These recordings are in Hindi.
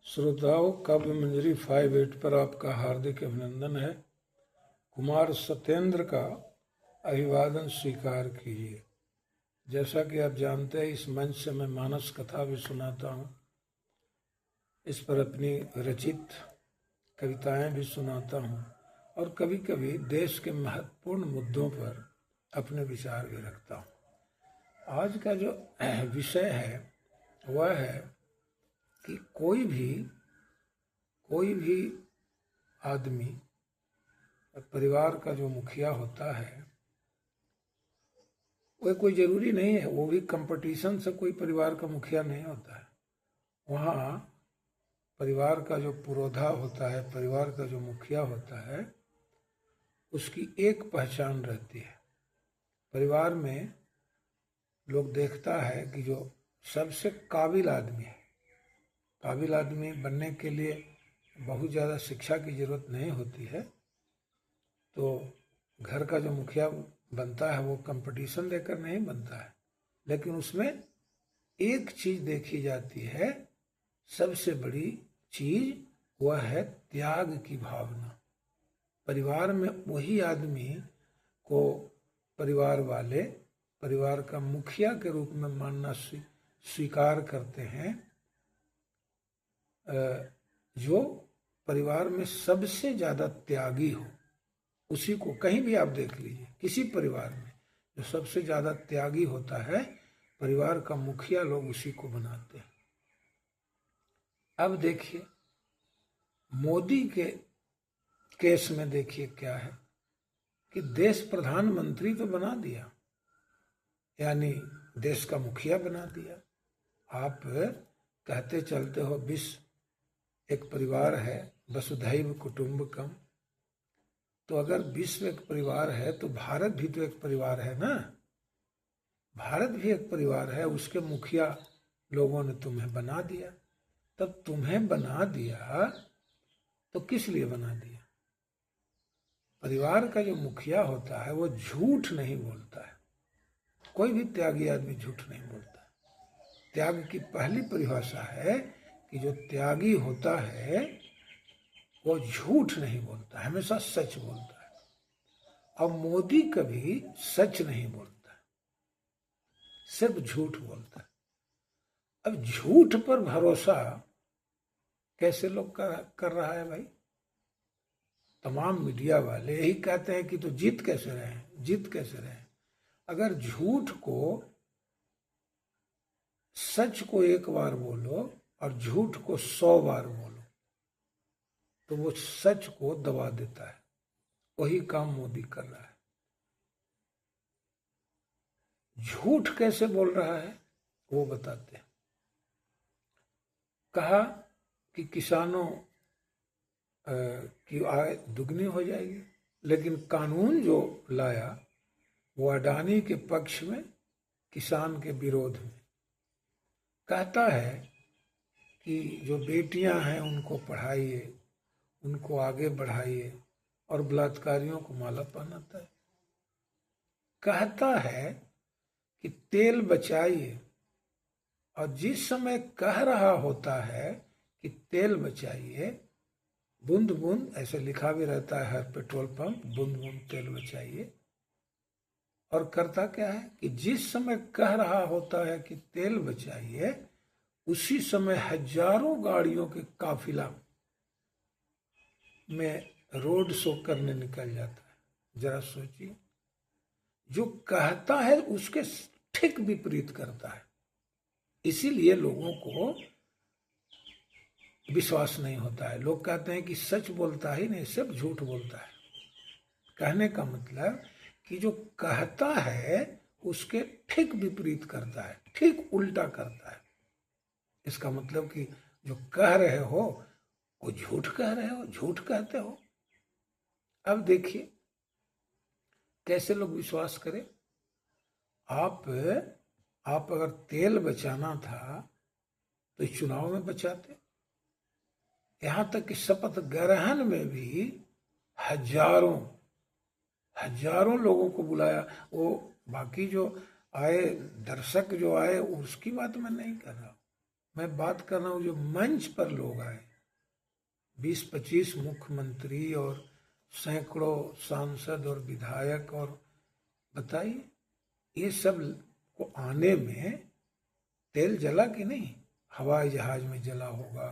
श्रोताओं, काव्य मंजरी 58 पर आपका हार्दिक अभिनंदन है। कुमार सत्येंद्र का अभिवादन स्वीकार कीजिए। जैसा कि आप जानते हैं, इस मंच से मैं मानस कथा भी सुनाता हूँ, इस पर अपनी रचित कविताएं भी सुनाता हूँ और कभी कभी देश के महत्वपूर्ण मुद्दों पर अपने विचार भी रखता हूँ। आज का जो विषय है वह है कि कोई भी आदमी परिवार का जो मुखिया होता है वह कोई जरूरी नहीं है, वो भी कंपटीशन से कोई परिवार का मुखिया नहीं होता है। वहाँ परिवार का जो पुरोधा होता है, परिवार का जो मुखिया होता है, उसकी एक पहचान रहती है। परिवार में लोग देखता है कि जो सबसे काबिल आदमी है, काबिल आदमी बनने के लिए बहुत ज़्यादा शिक्षा की जरूरत नहीं होती है, तो घर का जो मुखिया बनता है वो कंपटीशन देकर नहीं बनता है, लेकिन उसमें एक चीज देखी जाती है, सबसे बड़ी चीज, वह है त्याग की भावना। परिवार में वही आदमी को परिवार वाले परिवार का मुखिया के रूप में मानना स्वीकार करते हैं जो परिवार में सबसे ज्यादा त्यागी हो। उसी को कहीं भी आप देख लीजिए, किसी परिवार में जो सबसे ज्यादा त्यागी होता है, परिवार का मुखिया लोग उसी को बनाते हैं। अब देखिए, मोदी के केस में देखिए क्या है कि देश प्रधानमंत्री तो बना दिया, यानी देश का मुखिया बना दिया। आप कहते चलते हो विश्व एक परिवार है, वसुधैव कुटुंबकम। तो अगर विश्व एक परिवार है तो भारत भी तो एक परिवार है ना। भारत भी एक परिवार है, उसके मुखिया लोगों ने तुम्हें बना दिया। तब तुम्हें बना दिया तो किस लिए बना दिया? परिवार का जो मुखिया होता है वो झूठ नहीं बोलता है। कोई भी त्यागी आदमी झूठ नहीं बोलता है। त्याग की पहली परिभाषा है कि जो त्यागी होता है वो झूठ नहीं बोलता, हमेशा सच बोलता है। अब मोदी कभी सच नहीं बोलता है, सिर्फ झूठ बोलता है। अब झूठ पर भरोसा कैसे लोग कर रहा है भाई? तमाम मीडिया वाले यही कहते हैं कि तो जीत कैसे रहे। अगर झूठ को, सच को एक बार बोलो और झूठ को 100 बार बोलो तो वो सच को दबा देता है। वही काम मोदी कर रहा है। झूठ कैसे बोल रहा है वो बताते हैं। कहा कि किसानों की आय दुगनी हो जाएगी, लेकिन कानून जो लाया वो अडानी के पक्ष में, किसान के विरोध में। कहता है कि जो बेटियां हैं उनको पढ़ाइए, उनको आगे बढ़ाइए, और बलात्कारियों को माला पहनाता है। कहता है कि तेल बचाइए, और जिस समय कह रहा होता है कि तेल बचाइए, बूंद बूंद, ऐसे लिखा भी रहता है हर पेट्रोल पंप, बूंद बूंद तेल बचाइए। और करता क्या है कि जिस समय कह रहा होता है कि तेल बचाइए, उसी समय हजारों गाड़ियों के काफिला में रोड शो करने निकल जाता है। जरा सोचिए, जो कहता है उसके ठीक विपरीत करता है। इसीलिए लोगों को विश्वास नहीं होता है। लोग कहते हैं कि सच बोलता ही नहीं, सिर्फ झूठ बोलता है। कहने का मतलब कि जो कहता है उसके ठीक विपरीत करता है, ठीक उल्टा करता है। इसका मतलब कि जो कह रहे हो वो झूठ कह रहे हो, झूठ कहते हो। अब देखिए कैसे लोग विश्वास करें। आप अगर तेल बचाना था तो इस चुनाव में बचाते। यहां तक कि शपथ ग्रहण में भी हजारों लोगों को बुलाया। वो बाकी जो आए, दर्शक जो आए, उसकी बात मैं नहीं कर रहा। मैं बात कर रहा हूँ जो मंच पर लोग आए, 20-25 मुख्यमंत्री और सैकड़ों सांसद और विधायक, और बताइए ये सब को आने में तेल जला कि नहीं? हवाई जहाज में जला होगा।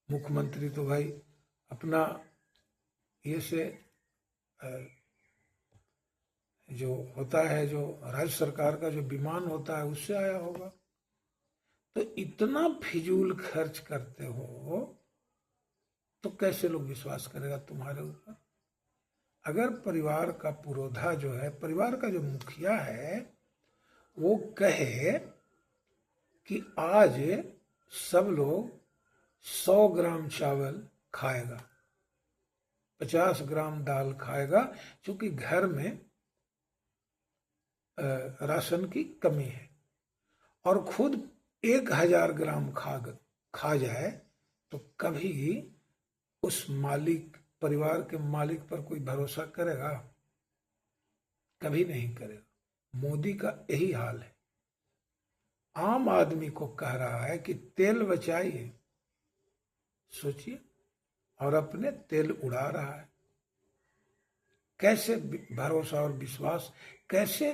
मुख्यमंत्री तो भाई अपना ये से जो होता है, जो राज्य सरकार का जो विमान होता है उससे आया होगा। तो इतना फिजूल खर्च करते हो तो कैसे लोग विश्वास करेगा तुम्हारे ऊपर? अगर परिवार का पुरोधा जो है, परिवार का जो मुखिया है, वो कहे कि आज सब लोग 100 ग्राम चावल खाएगा, 50 ग्राम दाल खाएगा, क्योंकि घर में राशन की कमी है, और खुद 1000 ग्राम खा जाए, तो कभी उस मालिक, परिवार के मालिक पर कोई भरोसा करेगा? कभी नहीं करेगा। मोदी का यही हाल है, आम आदमी को कह रहा है कि तेल बचाइए, सोचिए, और अपने तेल उड़ा रहा है। कैसे भरोसा और विश्वास, कैसे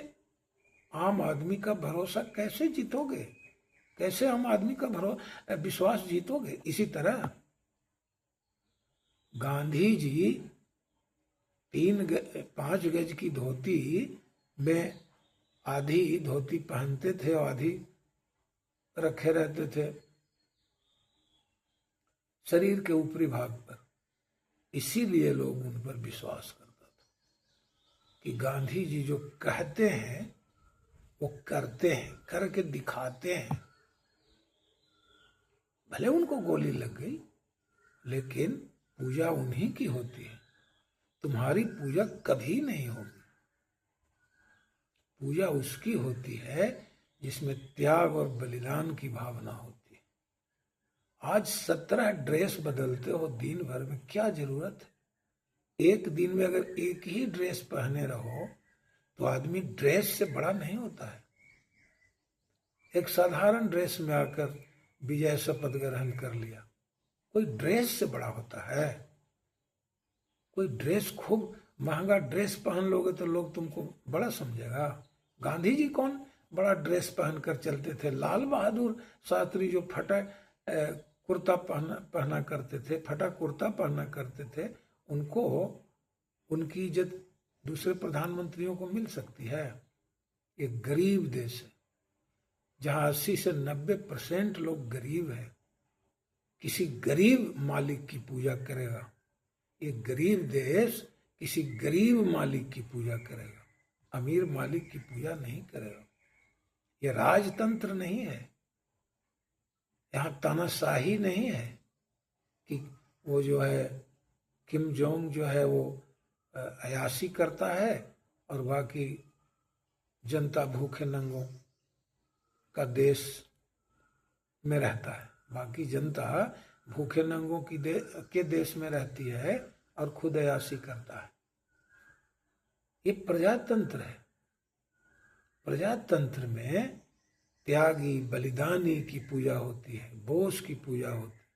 आम आदमी का भरोसा कैसे जीतोगे? कैसे आम आदमी का विश्वास जीतोगे? इसी तरह गांधी जी 5 गज की धोती में आधी धोती पहनते थे और आधी रखे रहते थे शरीर के ऊपरी भाग पर। इसीलिए लोग उन पर विश्वास करता था कि गांधी जी जो कहते हैं वो करते हैं, करके दिखाते हैं। भले उनको गोली लग गई, लेकिन पूजा उन्हीं की होती है। तुम्हारी पूजा कभी नहीं होगी। पूजा उसकी होती है जिसमें त्याग और बलिदान की भावना होती है। आज 17 ड्रेस बदलते हो दिन भर में, क्या जरूरत है? एक दिन में अगर एक ही ड्रेस पहने रहो तो आदमी ड्रेस से बड़ा नहीं होता है। एक साधारण ड्रेस में आकर विजय शपथ ग्रहण कर लिया, कोई ड्रेस से बड़ा होता है? कोई ड्रेस, खूब महंगा ड्रेस पहन लोगे तो लोग तुमको बड़ा समझेगा। गांधी जी कौन बड़ा ड्रेस पहनकर चलते थे? लाल बहादुर शास्त्री जो फटा कुर्ता पहना करते थे, फटा कुर्ता पहना करते थे, उनको उनकी इज्जत दूसरे प्रधानमंत्रियों को मिल सकती है? एक गरीब देश है जहां 80 से 90% लोग गरीब है। किसी गरीब मालिक की पूजा करेगा? एक गरीब देश किसी गरीब मालिक की पूजा करेगा, अमीर मालिक की पूजा नहीं करेगा। यह राजतंत्र नहीं है, यहाँ तानाशाही नहीं है कि वो जो है किम जोंग जो है वो अयाशी करता है और बाकी जनता भूखे नंगों का देश में रहता है। बाकी जनता भूखे नंगों के देश में रहती है और खुद अयाशी करता है। ये प्रजातंत्र है। प्रजातंत्र में त्यागी बलिदानी की पूजा होती है, बोस की पूजा होती है,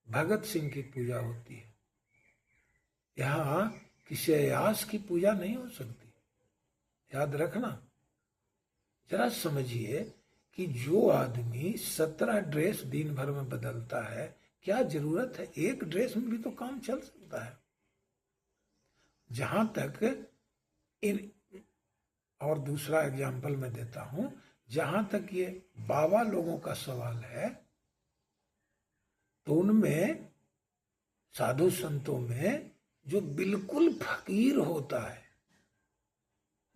भगत सिंह की पूजा होती है। यहाँ किसी अयास की पूजा नहीं हो सकती। याद रखना, जरा समझिए कि जो आदमी 17 ड्रेस दिन भर में बदलता है, क्या जरूरत है? एक ड्रेस में भी तो काम चल सकता है। जहां तक इन, और दूसरा एग्जाम्पल मैं देता हूं, जहां तक ये बाबा लोगों का सवाल है, तो उनमें साधु संतों में जो बिल्कुल फकीर होता है,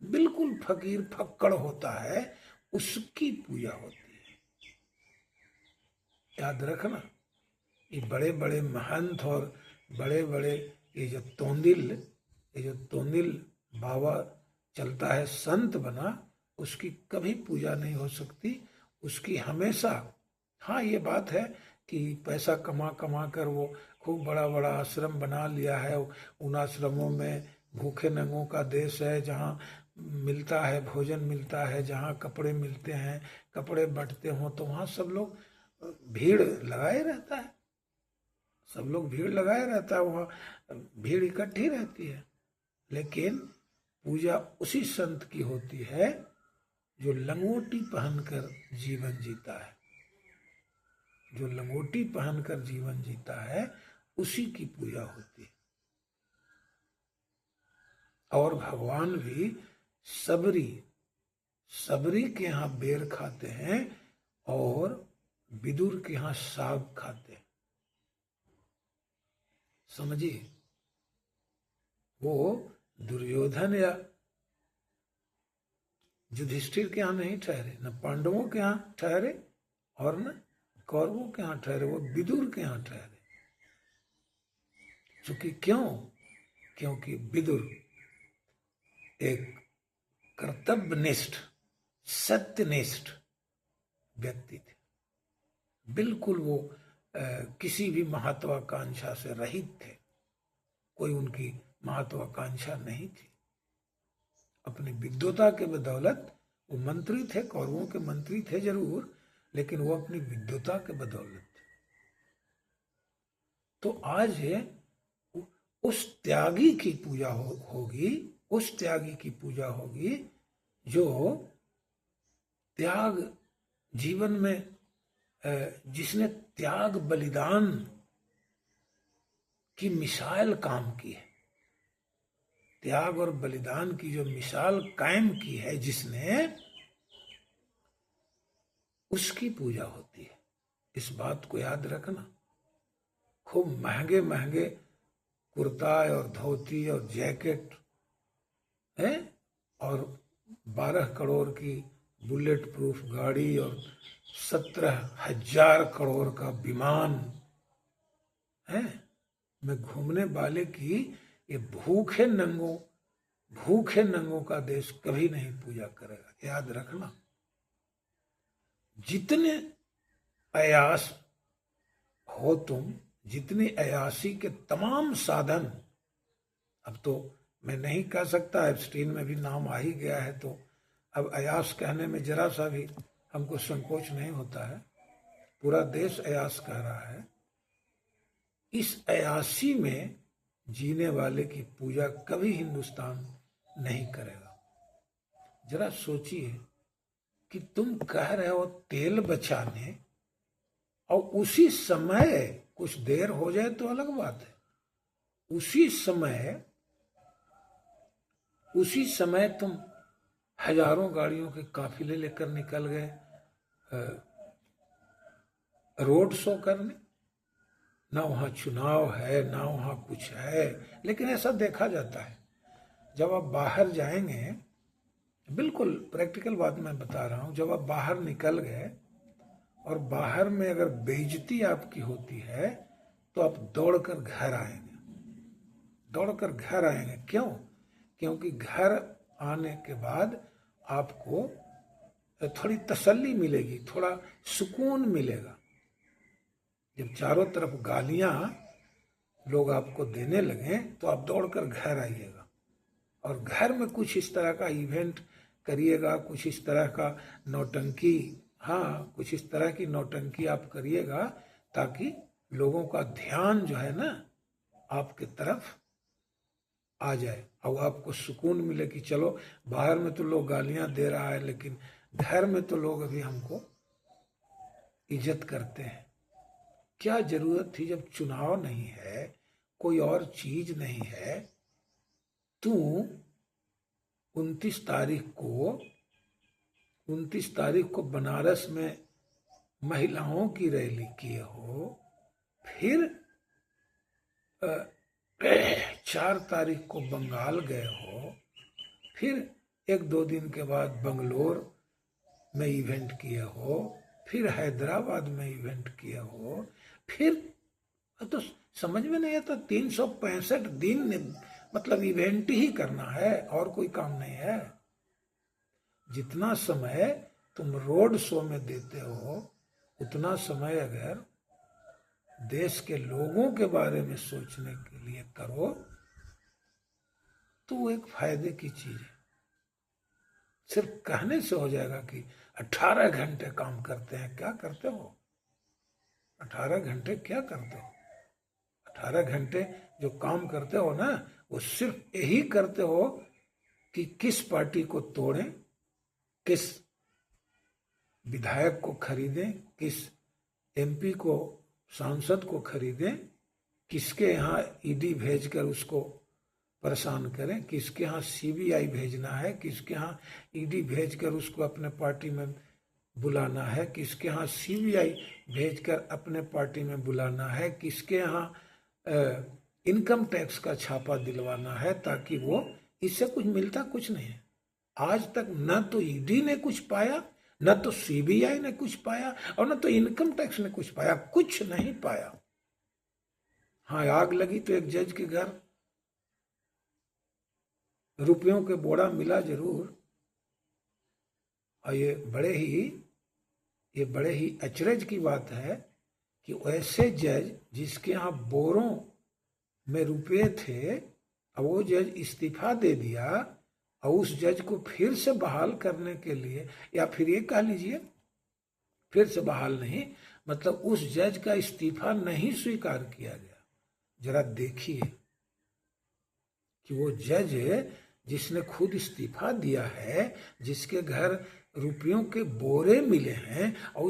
बिल्कुल फकीर फक्कड़ होता है, उसकी पूजा होती है। याद रखना, ये बड़े बड़े महंत और बड़े बड़े ये जो तोंदिल बाबा चलता है, संत बना, उसकी कभी पूजा नहीं हो सकती। उसकी हमेशा, हाँ ये बात है कि पैसा कमा कमा कर वो खूब बड़ा बड़ा आश्रम बना लिया है। उन आश्रमों में भूखे नंगों का देश है, जहाँ मिलता है, भोजन मिलता है, जहाँ कपड़े मिलते हैं, कपड़े बंटते हों, तो वहाँ सब लोग भीड़ लगाए रहता है, सब लोग भीड़ लगाए रहता है, वहाँ भीड़ इकट्ठी रहती है। लेकिन पूजा उसी संत की होती है जो लंगोटी पहनकर जीवन जीता है। जो लंगोटी पहनकर जीवन जीता है उसी की पूजा होती है। और भगवान भी सबरी सबरी के यहाँ बेर खाते हैं और विदुर के यहाँ साग खाते हैं। समझिए, वो दुर्योधन या युधिष्ठिर के यहाँ नहीं ठहरे, न पांडवों के यहाँ ठहरे और न कौरवों के यहाँ ठहरे, वो विदुर के यहाँ ठहरे। क्योंकि क्योंकि विदुर एक कर्तव्यनिष्ठ सत्यनिष्ठ व्यक्ति थे। बिल्कुल वो किसी भी महत्वाकांक्षा से रहित थे। कोई उनकी महत्वाकांक्षा नहीं थी। अपनी विद्वता के बदौलत वो मंत्री थे, कौरवों के मंत्री थे जरूर, लेकिन वो अपनी विद्वता के बदौलत थे। तो आज उस त्यागी की पूजा होगी, उस त्यागी की पूजा होगी जो त्याग जीवन में, जिसने त्याग बलिदान की मिसाल काम की है। त्याग और बलिदान की जो मिसाल कायम की है जिसने, उसकी पूजा होती है। इस बात को याद रखना। खूब महंगे महंगे कुर्ता और धोती और जैकेट है और 12 करोड़ की बुलेट प्रूफ गाड़ी और 17,000 करोड़ का विमान है में घूमने वाले की ये भूखे नंगों का देश कभी नहीं पूजा करेगा। याद रखना। जितने अयास हो तुम, जितनी अयासी के तमाम साधन, अब तो मैं नहीं कह सकता, एप्स्टीन में भी नाम आ ही गया है, तो अब अयास कहने में जरा सा भी हमको संकोच नहीं होता है। पूरा देश अयास कह रहा है। इस अयासी में जीने वाले की पूजा कभी हिंदुस्तान नहीं करेगा। जरा सोचिए कि तुम कह रहे हो तेल बचाने, और उसी समय कुछ देर हो जाए तो अलग बात है, उसी समय तुम हजारों गाड़ियों के काफिले लेकर निकल गए रोड शो करने। ना वहाँ चुनाव है, ना वहाँ कुछ है, लेकिन ऐसा देखा जाता है। जब आप बाहर जाएंगे, बिल्कुल प्रैक्टिकल बात मैं बता रहा हूँ, जब आप बाहर निकल गए और बाहर में अगर बेइज्जती आपकी होती है तो आप दौड़कर घर आएंगे। क्यों? क्योंकि घर आने के बाद आपको थोड़ी तसल्ली मिलेगी, थोड़ा सुकून मिलेगा। जब चारों तरफ गालियां लोग आपको देने लगे तो आप दौड़कर घर आइएगा और घर में कुछ इस तरह का इवेंट करिएगा, कुछ इस तरह का नौटंकी, हाँ कुछ इस तरह की नौटंकी आप करिएगा ताकि लोगों का ध्यान जो है ना आपके तरफ आ जाए और आपको सुकून मिले कि चलो बाहर में तो लोग गालियां दे रहा है लेकिन घर में तो लोग अभी हमको इज्जत करते हैं। क्या जरूरत थी, जब चुनाव नहीं है, कोई और चीज नहीं है, तू 29 तारीख को बनारस में महिलाओं की रैली किए हो, फिर 4 तारीख को बंगाल गए हो, फिर 1-2 दिन के बाद बंगलोर में इवेंट किए हो, फिर हैदराबाद में इवेंट किए हो, फिर तो समझ में नहीं आता 365 दिन मतलब इवेंट ही करना है और कोई काम नहीं है। जितना समय तुम रोड शो में देते हो उतना समय अगर देश के लोगों के बारे में सोचने के लिए करो तो वो एक फायदे की चीज है। सिर्फ कहने से हो जाएगा कि 18 घंटे काम करते हैं, क्या करते हो? 18 घंटे क्या करते हो? 18 घंटे जो काम करते हो ना, वो सिर्फ यही करते हो कि किस पार्टी को तोड़ें, किस विधायक को खरीदें, किस एमपी को, सांसद को खरीदें, किसके यहाँ ईडी भेजकर उसको परेशान करें, किसके यहाँ सीबीआई भेजना है, किसके यहाँ ईडी भेजकर उसको अपने पार्टी में बुलाना है, किसके यहाँ सीबीआई भेजकर अपने पार्टी में बुलाना है, किसके यहाँ इनकम टैक्स का छापा दिलवाना है, ताकि वो, इससे कुछ मिलता कुछ नहीं है। आज तक न तो ईडी ने कुछ पाया, न तो सीबीआई ने कुछ पाया, और न तो इनकम टैक्स ने कुछ पाया, कुछ नहीं पाया। हाँ, आग लगी तो एक जज के घर रुपयों के बोरा मिला जरूर। और ये बड़े ही अचरज की बात है कि ऐसे जज जिसके यहाँ बोरों में रुपए थे, और वो जज इस्तीफा दे दिया, और उस जज को फिर से बहाल करने के लिए, या फिर ये कह लीजिए फिर से बहाल नहीं, मतलब उस जज का इस्तीफा नहीं स्वीकार किया गया। जरा देखिए कि वो जज जिसने खुद इस्तीफा दिया है, जिसके घर रुपयों के बोरे मिले हैं, और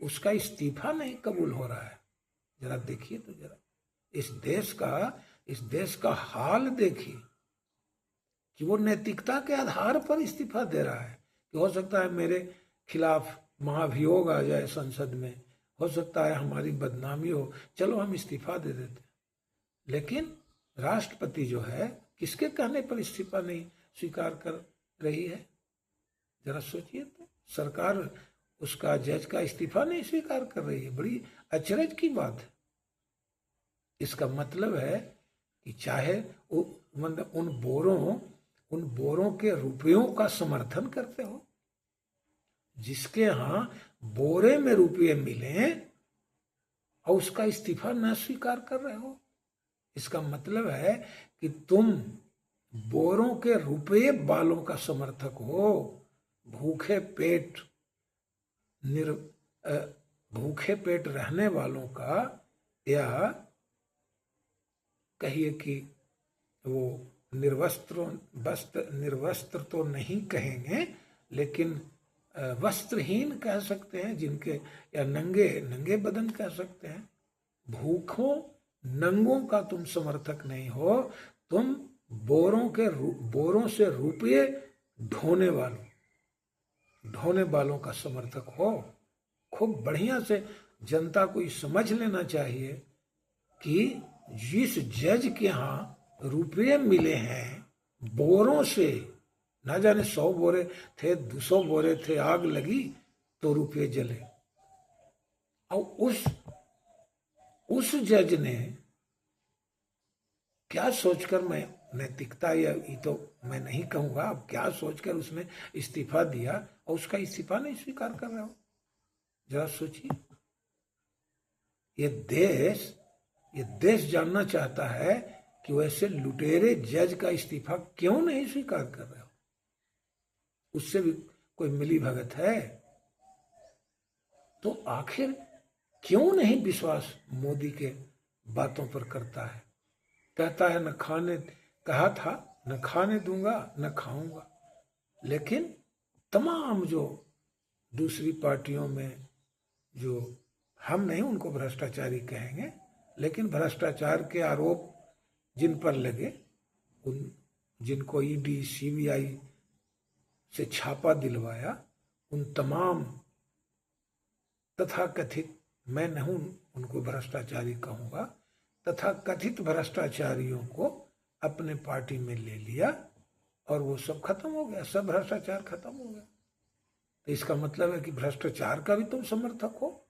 उसका इस्तीफा नहीं कबूल हो रहा है। जरा देखिए तो, जरा इस देश का हाल देखिए कि वो नैतिकता के आधार पर इस्तीफा दे रहा है कि हो सकता है मेरे खिलाफ महाभियोग आ जाए संसद में, हो सकता है हमारी बदनामी हो, चलो हम इस्तीफा दे देते। लेकिन राष्ट्रपति जो है, किसके कहने पर इस्तीफा नहीं स्वीकार कर रही है? जरा सोचिए तो, सरकार उसका जज का इस्तीफा नहीं स्वीकार कर रही है। बड़ी अचरज की बात है। इसका मतलब है कि चाहे मतलब उन बोरों के रुपयों का समर्थन करते हो, जिसके यहाँ बोरे में रुपये मिले, और उसका इस्तीफा न स्वीकार कर रहे हो। इसका मतलब है कि तुम बोरों के रुपये वालों का समर्थक हो, भूखे पेट रहने वालों का, या कहिए कि वो निर्वस्त्र तो नहीं कहेंगे, लेकिन वस्त्रहीन कह सकते हैं जिनके, या नंगे बदन कह सकते हैं। भूखों नंगों का तुम समर्थक नहीं हो, तुम बोरों से रुपये ढोने वालों का समर्थक हो। खूब बढ़िया से जनता को समझ लेना चाहिए कि जिस जज के यहाँ रुपये मिले हैं बोरों से, ना जाने 100 बोरे थे, 200 बोरे थे, आग लगी तो रुपये जले, और उस जज ने क्या सोचकर, मैं नैतिकता या ये तो मैं नहीं कहूंगा, अब क्या सोचकर उसने इस्तीफा दिया, और उसका इस्तीफा नहीं स्वीकार कर रहे हो? जरा सोचिए। ये देश जानना चाहता है कि वैसे लुटेरे जज का इस्तीफा क्यों नहीं स्वीकार कर रहे हो? उससे भी कोई मिली भगत है? तो आखिर क्यों नहीं विश्वास मोदी के बातों पर करता है? कहता है कहा था न खाने दूंगा न खाऊंगा, लेकिन तमाम जो दूसरी पार्टियों में, जो हम नहीं उनको भ्रष्टाचारी कहेंगे, लेकिन भ्रष्टाचार के आरोप जिन पर लगे, जिनको ईडी सीबीआई से छापा दिलवाया, उन तमाम तथाकथित, मैं नहीं उनको भ्रष्टाचारी कहूंगा, तथा कथित भ्रष्टाचारियों को अपने पार्टी में ले लिया, और वो सब खत्म हो गया, सब भ्रष्टाचार खत्म हो गया। तो इसका मतलब है कि भ्रष्टाचार का भी तुम समर्थक हो,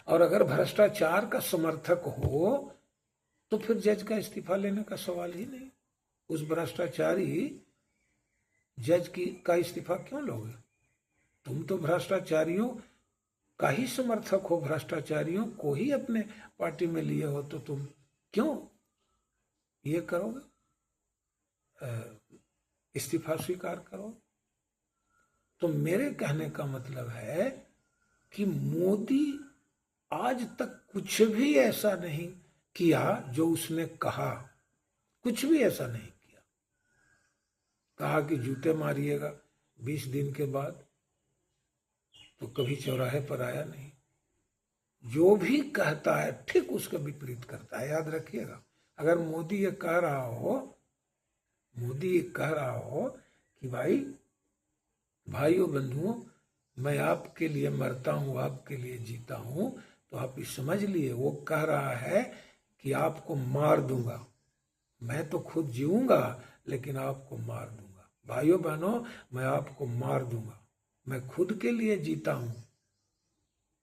और अगर भ्रष्टाचार का समर्थक हो तो फिर जज का इस्तीफा लेने का सवाल ही नहीं। उस भ्रष्टाचारी जज का इस्तीफा क्यों लोगे? तुम तो भ्रष्टाचारियों का ही समर्थक हो, भ्रष्टाचारियों को ही अपने पार्टी में लिए हो, तो तुम क्यों ये करोगे, इस्तीफा स्वीकार करो? तो मेरे कहने का मतलब है कि मोदी आज तक कुछ भी ऐसा नहीं किया जो उसने कहा, कुछ भी ऐसा नहीं किया। कहा कि जूते मारिएगा 20 दिन के बाद, तो कभी चौराहे पर आया नहीं। जो भी कहता है ठीक उसका विपरीत करता है। याद रखिएगा, अगर मोदी ये कह रहा हो कि भाइयों बंधुओं, मैं आपके लिए मरता हूं, आपके लिए जीता हूं, तो आप ये समझ लिए वो कह रहा है कि आपको मार दूंगा। मैं तो खुद जीऊंगा लेकिन आपको मार दूंगा। भाइयों बहनों, मैं आपको मार दूंगा। मैं खुद के लिए जीता हूं,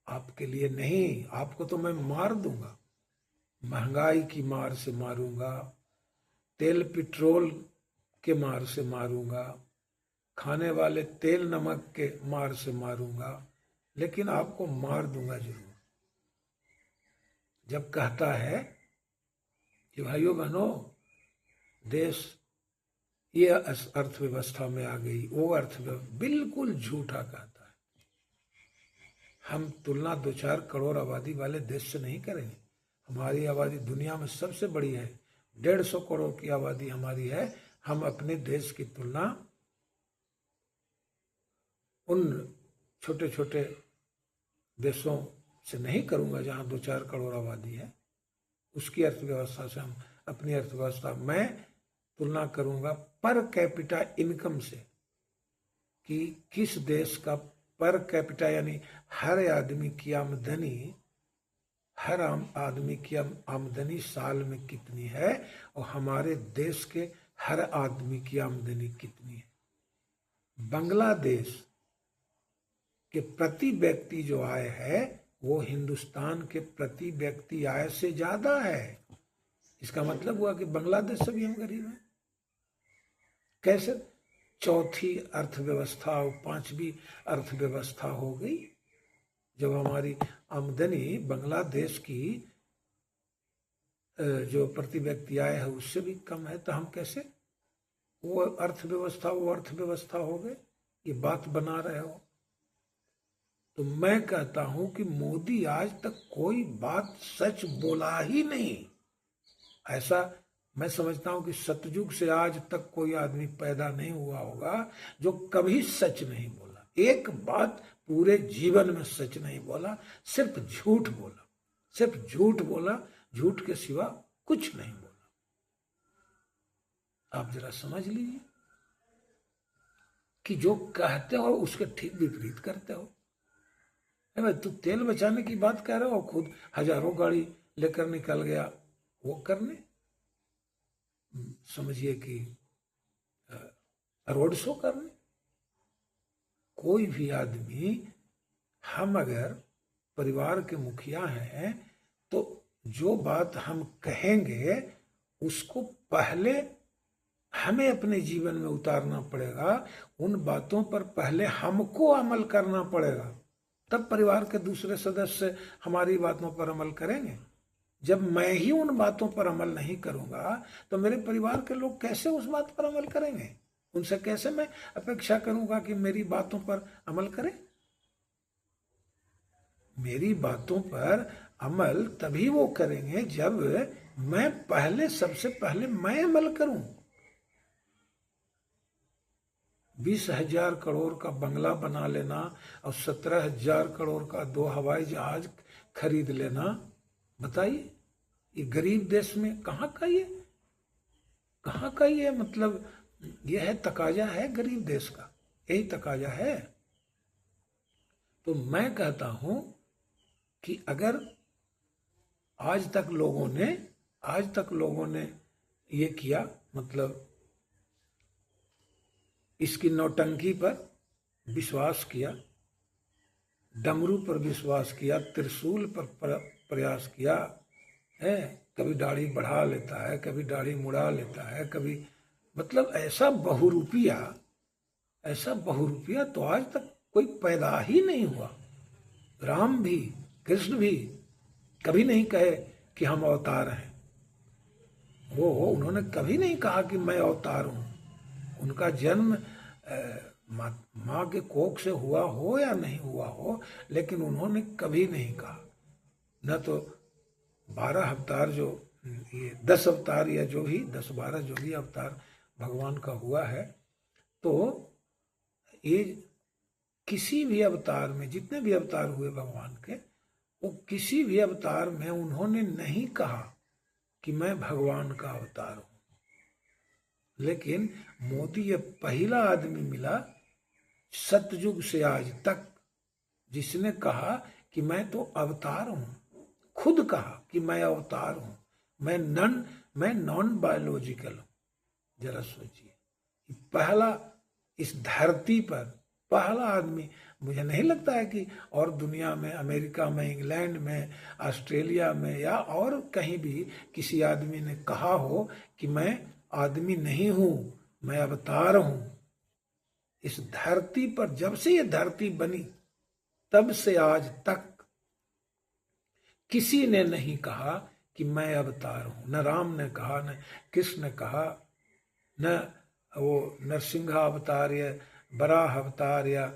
आपके लिए नहीं। आपको तो मैं मार दूंगा। महंगाई की मार से मारूंगा, तेल पेट्रोल के मार से मारूंगा, खाने वाले तेल नमक के मार से मारूंगा, लेकिन आपको मार दूंगा जरूर। जब कहता है कि भाइयों बहनों, देश ये अर्थव्यवस्था में आ गई, वो अर्थव्यवस्था, बिल्कुल झूठा कहता है। हम तुलना 2-4 करोड़ आबादी वाले देश से नहीं करेंगे। हमारी आबादी दुनिया में सबसे बड़ी है, 150 करोड़ की आबादी हमारी है। हम अपने देश की तुलना उन छोटे छोटे देशों से नहीं करूंगा जहां 2-4 करोड़ आबादी है। उसकी अर्थव्यवस्था से हम अपनी अर्थव्यवस्था मैं तुलना करूंगा पर कैपिटा इनकम से, कि किस देश का पर कैपिटा यानी हर आदमी की आमदनी साल में कितनी है, और हमारे देश के हर आदमी की आमदनी कितनी है। बांग्लादेश के प्रति व्यक्ति जो आय है वो हिंदुस्तान के प्रति व्यक्ति आय से ज्यादा है। इसका मतलब हुआ कि बांग्लादेश से भी हम गरीब हैं। कैसे? चौथी अर्थव्यवस्था और 5वीं अर्थव्यवस्था हो गई। जब हमारी आमदनी बांग्लादेश की जो प्रति व्यक्ति आय है उससे भी कम है, तो हम कैसे वो अर्थव्यवस्था हो गए? ये बात बना रहे हो। तो मैं कहता हूं कि मोदी आज तक कोई बात सच बोला ही नहीं। ऐसा मैं समझता हूं कि सतयुग से आज तक कोई आदमी पैदा नहीं हुआ होगा जो कभी सच नहीं बोला। एक बात पूरे जीवन में सच नहीं बोला, सिर्फ झूठ बोला, झूठ के सिवा कुछ नहीं बोला। आप जरा समझ लीजिए कि जो कहते हो उसके ठीक विपरीत करते हो। भाई, तू तेल बचाने की बात कह रहे हो, खुद हजारों गाड़ी लेकर निकल गया वो करने, समझिए कि रोड शो करने। कोई भी आदमी, हम अगर परिवार के मुखिया हैं तो जो बात हम कहेंगे उसको पहले हमें अपने जीवन में उतारना पड़ेगा। उन बातों पर पहले हमको अमल करना पड़ेगा, तब परिवार के दूसरे सदस्य हमारी बातों पर अमल करेंगे। जब मैं ही उन बातों पर अमल नहीं करूंगा तो मेरे परिवार के लोग कैसे उस बात पर अमल करेंगे? उनसे कैसे मैं अपेक्षा करूंगा कि मेरी बातों पर अमल करें? मेरी बातों पर अमल तभी वो करेंगे जब मैं सबसे पहले मैं अमल करूं। 20,000 करोड़ का बंगला बना लेना और 17,000 करोड़ का 2 हवाई जहाज खरीद लेना, बताइए ये गरीब देश में कहाँ का ये मतलब ये है तकाजा है गरीब देश का, यही तकाजा है। तो मैं कहता हूं कि अगर आज तक लोगों ने ये किया, मतलब इसकी नौटंकी पर विश्वास किया, डमरू पर विश्वास किया, त्रिशूल पर प्रयास किया है, कभी दाढ़ी बढ़ा लेता है, कभी दाढ़ी मुड़ा लेता है, कभी मतलब ऐसा बहुरूपिया तो आज तक कोई पैदा ही नहीं हुआ। राम भी कृष्ण भी कभी नहीं कहे कि हम अवतार हैं। उन्होंने कभी नहीं कहा कि मैं अवतार हूं। उनका जन्म माँ के कोख से हुआ हो या नहीं हुआ हो, लेकिन उन्होंने कभी नहीं कहा। न तो 12 अवतार जो ये 10 अवतार या जो भी 10-12 जो भी अवतार भगवान का हुआ है, तो ये किसी भी अवतार में, जितने भी अवतार हुए भगवान के, वो किसी भी अवतार में उन्होंने नहीं कहा कि मैं भगवान का अवतार हूं। लेकिन मोदी ये पहला आदमी मिला सतयुग से आज तक जिसने कहा कि मैं तो अवतार हूं, खुद कहा कि मैं अवतार हूं, मैं नॉन बायोलॉजिकल हूं। जरा सोचिए, पहला इस धरती पर पहला आदमी, मुझे नहीं लगता है कि और दुनिया में, अमेरिका में, इंग्लैंड में, ऑस्ट्रेलिया में या और कहीं भी किसी आदमी ने कहा हो कि मैं आदमी नहीं हूं, मैं अवतार हूं। इस धरती पर जब से ये धरती बनी तब से आज तक किसी ने नहीं कहा कि मैं अवतार हूं। न राम ने कहा, न कृष्ण ने कहा, न वो नरसिंह अवतार या बराह अवतार या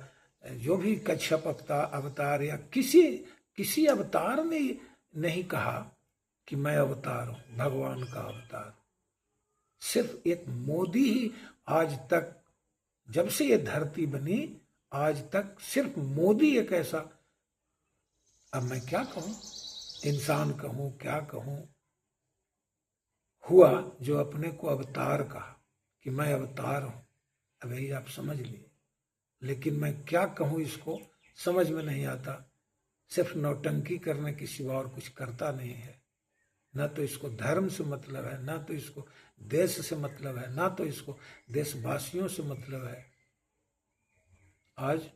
जो भी कच्छप अवतार या किसी अवतार ने नहीं कहा कि मैं अवतार हूं, भगवान का अवतार। सिर्फ एक मोदी ही आज तक, जब से ये धरती बनी आज तक, सिर्फ मोदी एक ऐसा, अब मैं क्या कहूं, इंसान कहूं, क्या कहूं, हुआ जो अपने को अवतार कहा कि मैं अवतार हूं। अब यही आप समझ लिए, लेकिन मैं क्या कहूं इसको समझ में नहीं आता। सिर्फ नौटंकी करने के सिवा और कुछ करता नहीं है। ना तो इसको धर्म से मतलब है, ना तो इसको देश से मतलब है, ना तो इसको देशवासियों से मतलब है। आज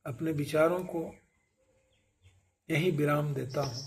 अपने विचारों को यहीं विराम देता हूं।